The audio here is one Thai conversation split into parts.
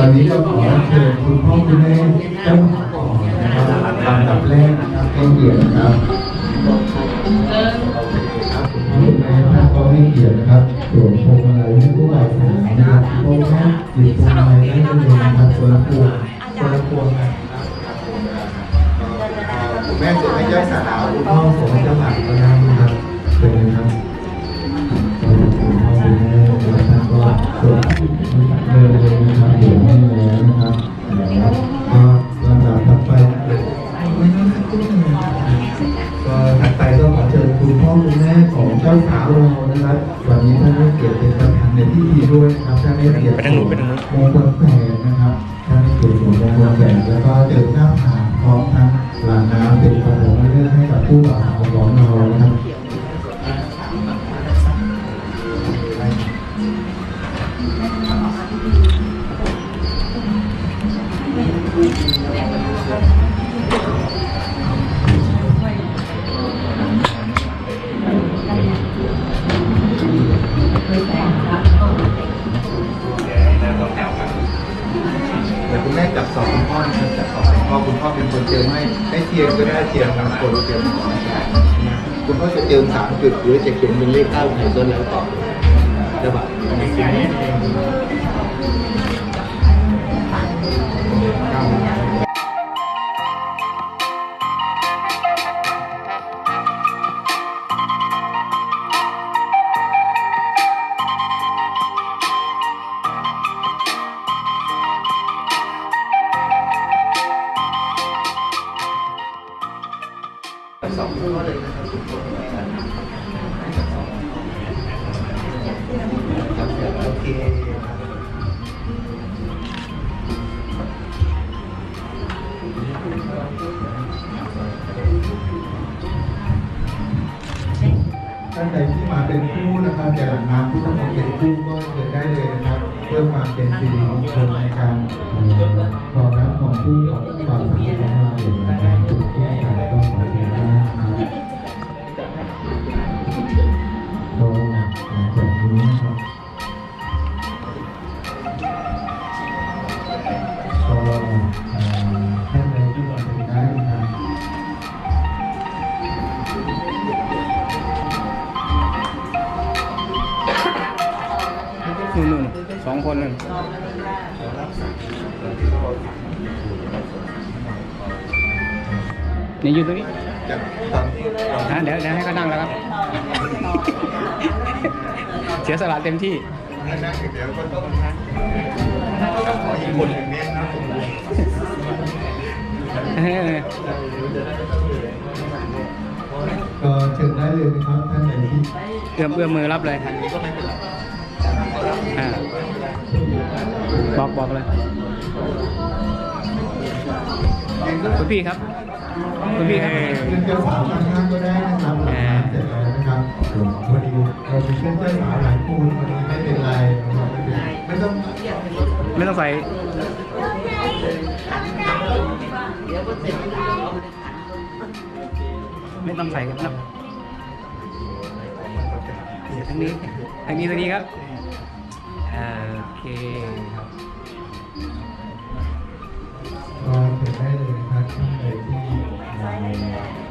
อนนี้ก็ขอเชิญคุณพ่อคุณแม่เจ้าบ่าวก่อนนะครับลำดับแรกนะครับให้เกียรตินะครับคุณพ่อคุณแม่ท่านก็ให้เกียรตินะครับสวมพวงมาลัยให้ผู้บ่าวสาวนะครับพ่อแม่หยิบพวงมาลัยได้เลยนะครับคนละพวงนะครับคุณแม่ส่งให้เจ้าสาวคุณพ่อส่งให้เจ้าบ่าวก็ได้นะครับเป็นไงครับคุณพ่อคุณแม่ท่านก็ส่งเลยนะครับเดี๋ยวให้แล้วนะครับแล้วก็ลำดับถัดไปก็ถัดไปก็ขอเชิญคุณพ่อคุณแม่ของเจ้าสาวเรานะครับวันนี้ท่านให้เกียรติเป็นประธานในพิธีด้วยนะครับท่านให้เกียรติมงคลแหวนนะครับท่านให้เกียรติมงคลแหวนแล้วก็เจิมหน้าผากพร้อมทั้งหลานน้ำเป็นขนมเลือกให้กับผู้บ่าวของเรานะครับคุณแม่จับสองคุณพ่อนะครับจับสองคุณพ่อเป็นคนเจิมให้เทียนก็ได้เทียนบางคนเจิมคุณพ่อจะเจิม3 จุดหรือจะเขียนเป็นเลข9ในต้นแล้วต่อจะแบบสองข้อเลยนะครับโอเคท่านใดที่มาเป็นคู่นะครับจะหลังน้ำที่ต้องมาเป็นคู่ก็เชิญได้เลยนะครับเพื่อความเป็นสิริมงคลในการขอรับของผู้ของบ่าวสาวของเราอยู่นะครับทุกที่การต้องขอเชิญได้นะครับก็หลังจากนี้นะครับก็ท่านใดที่มาเป็นได้นะครับนู่น2 คนนึงนี่อยู่ตรงนี้เดี๋ยวให้เขานั่งแล้วครับ เสียสละเต็มที่ขออีกคนหนึ่งเนี่ยนะก็เชิญได้เลยนะครับท่านไหนที่เอื้อมมือรับเลยบอกเลยคุณพี่ครับเป็นเจ้าสาวข้างๆก็ได้นะครับเสร็จแล้วนะครับพอดีเราเป็นเพื่อนเจ้าสาวหลายคู่วันนี้ไม่เป็นไรไม่ต้องใส่ไม่ต้องใส่ครับทางนี้ครับโอเคครับก็เชิญได้เลยนะครับท่านใดที่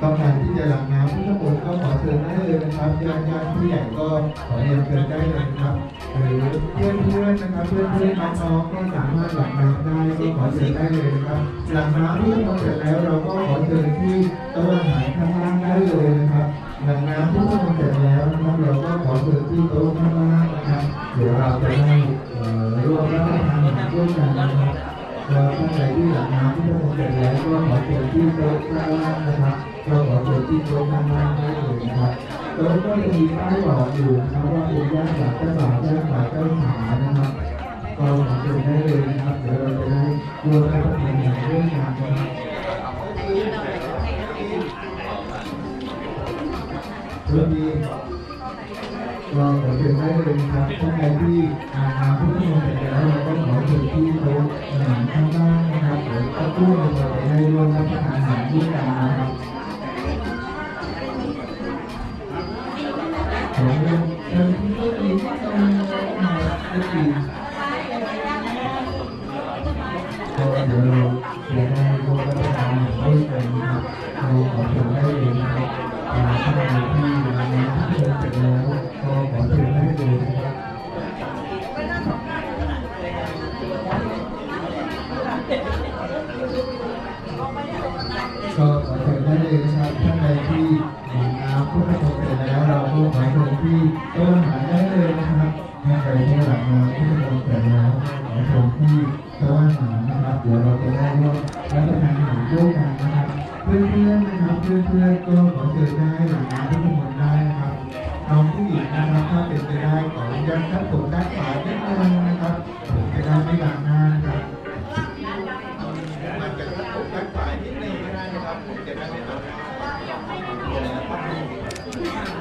ต้องการที่จะหลังน้ำพุทธมนต์ก็ขอเชิญได้เลยนะครับญาติผู้ใหญ่ก็ขอเรียนเชิญได้เลยนะครับหรือเพื่อนนะครับเพื่อนน้องๆก็สามารถหลังน้ำได้ก็ขอเชิญได้เลยนะครับหลังน้ำพุทธมนต์เสร็จแล้วเราก็ขอเชิญที่โต๊ะอาหารข้างล่างได้เลยนะครับหลังน้ำพุทธมนต์เสร็จแล้วนะครับเราก็ขอเชิญที่โต๊ะข้างล่างนะครับเดี๋ยวเราจะได้ร่วมรับประทานอาหารร่วมกันนะครับเราท่านใดที่หลังน้ำที่เราเสร็จแล้วก็ขอเชิญที่โต๊ะข้างล่างนะครับเราขอเชิญที่โต๊ะข้างล่างได้เลยนะครับโต๊ะก็จะมีป้ายบอกอยู่นะครับว่าเป็นญาติเจ้าบ่าวเจ้าสาวเจ้าสาวนะครับก็ขอเชิญได้เลยนะครับเดี๋ยวเราจะได้ร่วมรับประทานอาหารร่วมกันนะครับเรื่องนี้เราขอเชิญได้เลยนะครับท่านใดที่มาพุทธมนต์เสร็จแล้วเราก็ขอเชิญที่โต๊ะอาหารข้างล่างนะครับเดี๋ยวก็พูดเราจะได้ร่วมรับประทานอาหารร่วมกันนะครับขอเชิญที่โต๊ะนี้ที่เราได้ดี นะครับเราขอเชิญได้เลยนะครับท่านใดที่มาในที่เดินเสร็จแล้วก็ขอเชิญได้เลยนะครับก็ขอเชิญได้เลยนะครับท่านใดที่ดื่มน้ำพุทธมนต์เสร็จแล้วเราก็ขอเชิญที่โต๊ะอาหารได้เลยนะครับท่านใดที่หลังน้ำพุทธมนต์เสร็จแล้วขอเชิญที่โต๊ะอาหารนะครับเดี๋ยวเราจะได้ร่วมรับประทานอาหารร่วมกันนะครับเพื่อนๆนะครับเพื่อนๆก็ขอเชิญได้หลังน้ำพุทธมนต์ได้นะครับน้องผู้หญิงนะครับถ้าเป็นไปได้ขออนุญาตคัดผมด้านขวานิดนึงนะครับผมจะได้ไม่บังหน้านะครับมันจะคัดผมด้านขวานิดนึงก็ได้นะครับผมจะได้ไม่บังหน้า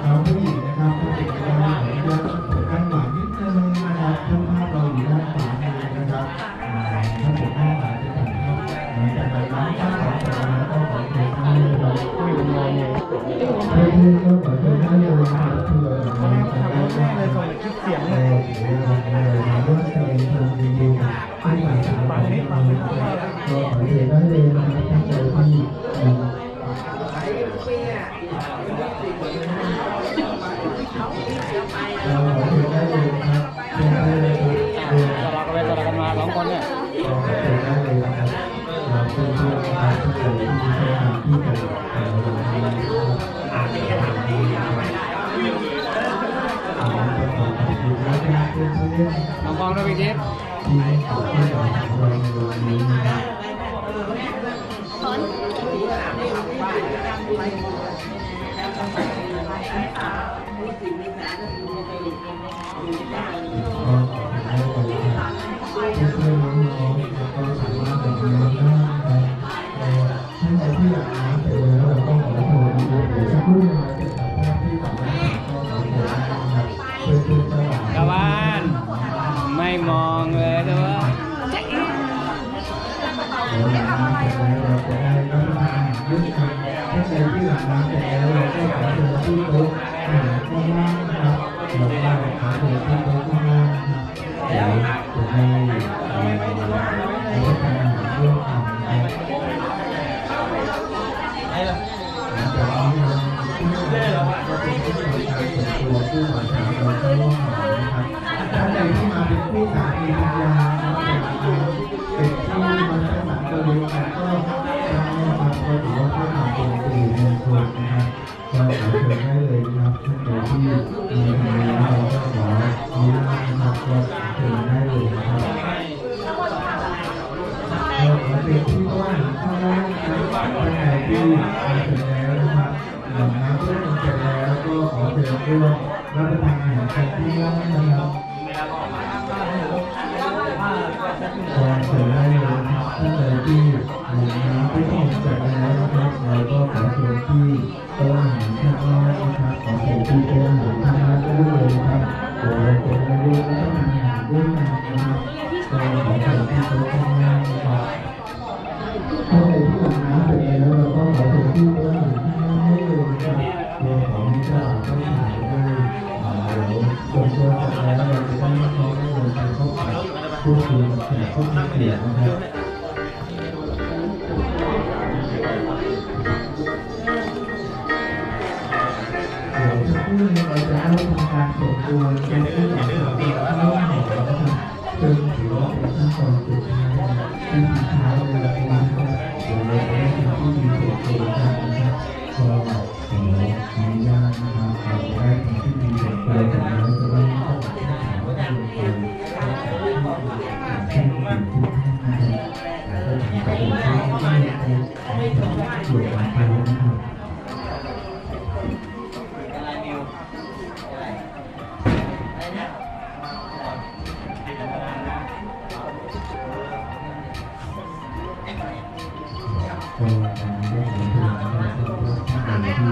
น้องผู้หญิงนะครับถ้าเป็นไปได้ขออนุญาตคัดผมด้านขวานิดนึงนะครับถ้าภาพเราอยู่ด้านขวามือนะครับถ้าผมด้านขวาจะถ่ายภาพหลังจากนั้นด้านขวาเสร็จแล้วก็ขอเชิญได้เลยครับเพื่อนๆก็ขอเชิญได้เลยนะครับเพื่อเราจะได้ร่วมคิดเสียงเลยร่วมเพลงชมวิวให้ฝ่ายสาวของเราก็ขอเชิญได้เลยนะครับท่านใดที่เราขอเชิญได้เลยนะครับเชิญได้เลยครับ เราก็ไปสลับกันมา2 คนเนี่ย ขอเชิญได้เลยนะครับเราเพื่อนๆนะครับที่เกิดที่มีช่องทางที่จะลงทุนน้องฟองด้วยพี่ทิพย์ ที่ขอให้เราของเราในวันนี้นะครับก็ขอให้เราเพื่อนๆน้องๆแล้วก็สามารถแบบนี้ได้นะครับท่านใดที่อยากน้ำเสร็จแล้วเราก็ขอโทรดีเดี๋ยวสักครู่นึงเราจะสัมภาษณ์ที่สามารถก็ขอโทรได้นะครับเพื่อนๆเจ้าหลาน ตะวันไม่มองเลยตะวัน เดี๋ยวหลังน้ำเสร็จแล้วเราจะได้รับประทานอาหารร่วมกันถ้าใครที่หลังน้ำเสร็จแล้วเราก็ขอเชิญที่โต๊ะอาหารข้างล่างนะครับเราก็ขอเชิญที่โต๊ะข้างล่างนะครับเดี๋ยวจะได้รับประทานอาหารร่วมกันนะครับหลังจากนี้เราจะเป็นผู้บริการส่วนตัวผู้บริการเราก็ร่วมหอนะครับท่านใดที่มาเป็นผู้สามีภรรยานะครับเป็นที่มาสร้างตัวเดียวกันก็ได้นะครับก็ถือว่าเพื่อความเป็นสิริมงคลนะครับก็ขอเชิญได้เลยนะครับท่านใดที่มีภรรยาเราก็ขออนุญาตนะครับก็เชิญได้เลยนะครับเราขอเชิญที่ว่าข้างล่างนะครับท่านใดที่มาถึงแล้วนะครับหลังน้ำเพื่อนเสร็จแล้วก็ขอเชิญร่วมรับประทานอาหารกันที่ล่างนะครับก็เชิญได้เลยนะครับท่านใดที่หลังน้ำเพื่อนเสร็จแล้วนะครับเราก็ขอเชิญที่โต๊ะอาหารข้างล่างนะครับขอเชิญที่โต๊ะอาหารข้างล่างได้เลยนะครับเดี๋ยวเราจะได้ร่วมรับประทานอาหารร่วมกันนะครับก็ขอเชิญที่โต๊ะข้างล่างนะครับท่านใดที่หลังน้ำเสร็จแล้วเราก็ขอเชิญที่โต๊ะอาหารข้างล่างได้เลยนะครับตัวของมิตรต้องถ่ายด้วยเดี๋ยวส่วนตัวเสร็จแล้วเราจะได้น้องได้เลยไปพบกับผู้คุยกับแขกผู้มีเกียรตินะครับเดี๋ยวสักครู่นึงเราจะได้ทำการส่งตัวเป็นผู้หญิงของเราเข้าหอนะครับซึ่งถือว่าเป็นขั้นตอนสุดท้ายนะครับที่สุดท้ายในวันนี้นะครับเดี๋ยวเราจะได้ทำพิธีส่งตัวกันนะครับก็ขออนุญาตนะครับเราจะได้ทำพิธีส่งตัวกันแล้วจะได้ไม่ต้องถามว่าจะลงตัวแค่ผู้หญิงทุกท่านนะครับแล้วก็ทำตัวที่ไม่ได้ในส่วนของไปนะครับ ก็การได้ขอเชิญนะครับสำหรับท่านใดที่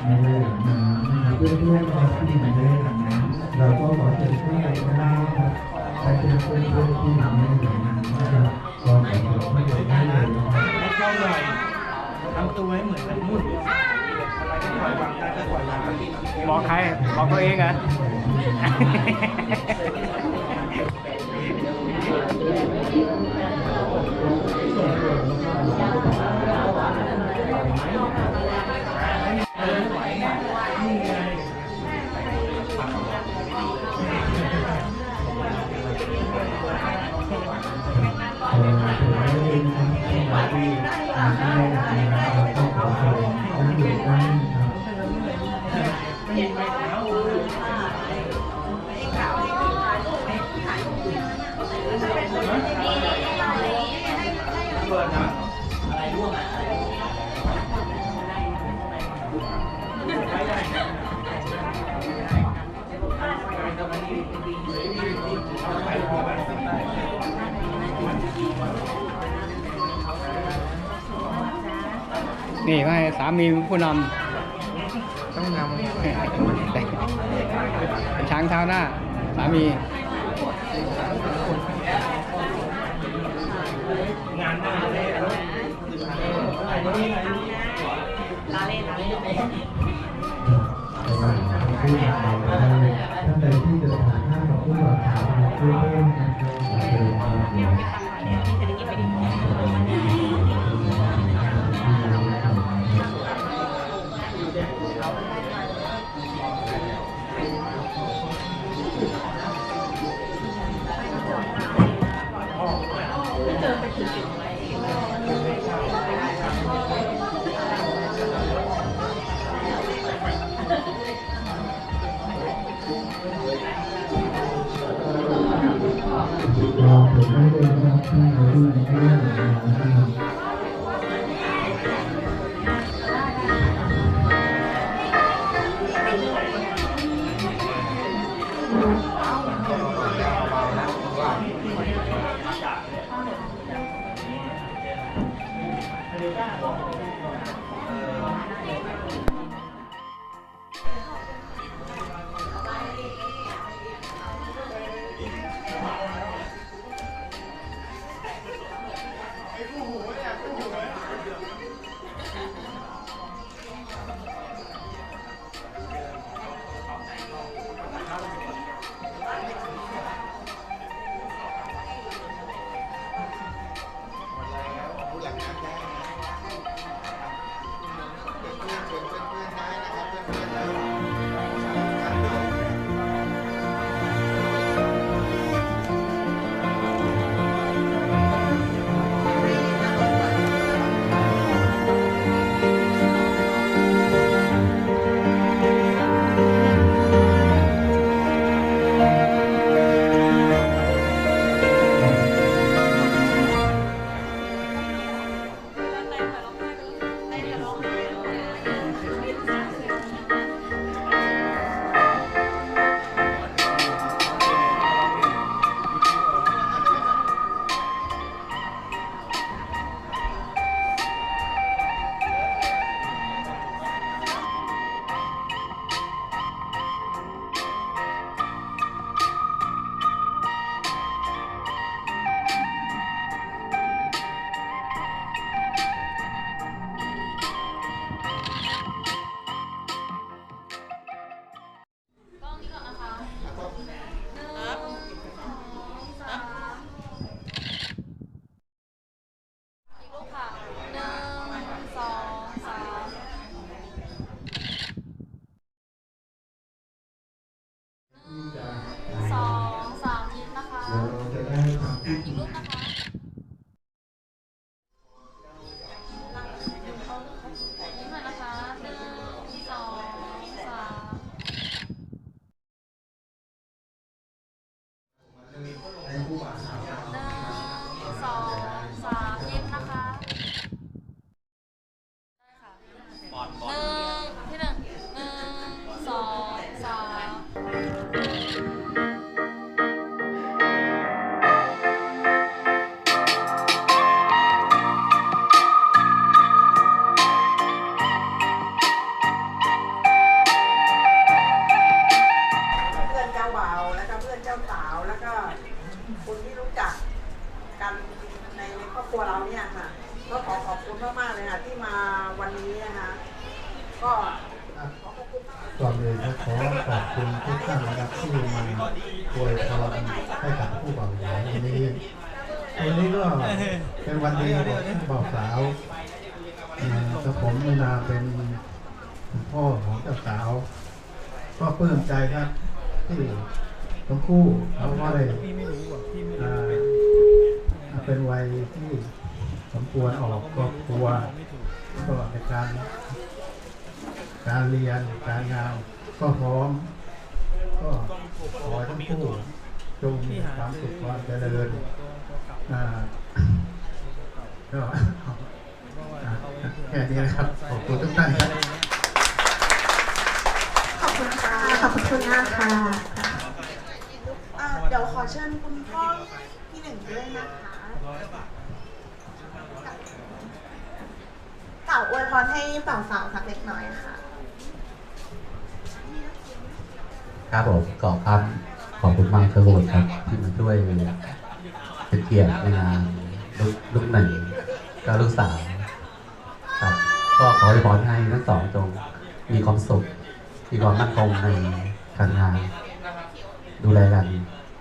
ไม่ได้หลังน้ำนะครับเพื่อนๆเราที่ไม่ได้หลังน้ำเราก็ขอเชิญท่านใดก็ได้นะครับใครเป็นเพื่อนๆที่ไม่ได้หลังน้ำนะครับก็ขอเชิญท่านใดได้เลยนะครับ ให้เข้าหน่อยทำตัวให้เหมือนกันมุ่นอะไรก็ปล่อยวางได้ก็ปล่อยวาง บอกใครบอกตัวเองเหรอ นี่ให้สามีเป็นผู้น ต้องนำ ำเป็นช้างเท้าหน้า สามี งานหน้าเลย ลาเล่น ผู้นำท่านใดที่จะผ่านหน้าของผู้บ่าวสาวมาช่วยเพิ่มเราถึงได้เลยนะครับที่เราดูในเรื่องนะครับ เราเนี่ยค่ะก็ขอขอบคุณมากๆเลยค่ะที่มาวันนี้นะคะก็ขอขอบคุณมาก ก่อนเลยก็ขอขอบคุณทุกท่านนะครับที่มาอวยพรให้กับผู้บ่าวสาววันนี้ก็เป็นวันดีของผู้บ่าวสาวกระผมในนามเป็นพ่อของเจ้าสาวก็ปลื้มใจครับที่ทั้งคู่เขาก็ได้เป็นวัยที่สมควรออกครอบครัวก็ในการเรียนการงานก็พร้อมก็ขอให้ทั้งคู่จงมีความสุขความเจริญก็แค่นี้นะครับขอบคุณทุกท่านครับ ขอบคุณค่ะ ขอบคุณมากค่ะ เดี๋ยวขอเชิญคุณพ่อพี่หนึ่งด้วยนะคะก ค่ะอวยพรให้บ่าวสาวสักเล็กน้อยค่ะ ครับผมขอครับขอบคุณมากครับผมครับที่มาช่วยเป็นเกียรติในงานลูกหนึ่งก็ลูกสาวครับก็ขอให้พรให้ทั้งสองจงมีความสุขมีความมั่นคงในการงานดูแลกัน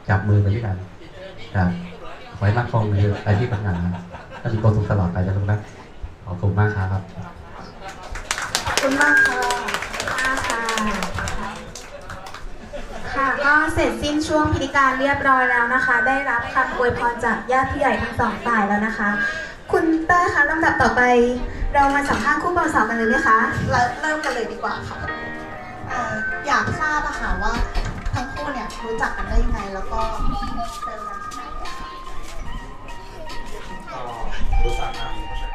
จับมือไปด้วยกันครับขอให้มั่นคงในอาชีพการงานและมีความสุขตลอดไปนะลูกนะขอบคุณมากครับ ขอบคุณมากค่ะค่ะก็เสร็จสิ้นช่วงพิธีการเรียบร้อยแล้วนะคะ ได้รับคำอวยพรจากญาติผู้ใหญ่ทั้งสองฝ่ายแล้วนะคะ คุณเต้ยคะลำดับต่อไป เรามาสัมภาษณ์คู่บ่าวสาวกันเลยไหมคะเริ่มกันเลยดีกว่าค่ะอยากทราบอะค่ะว่าทั้งคู่เนี่ยรู้จักกันได้ยังไงแล้วก็เจอกันที่ไหนอะคะ ก็รู้จักกัน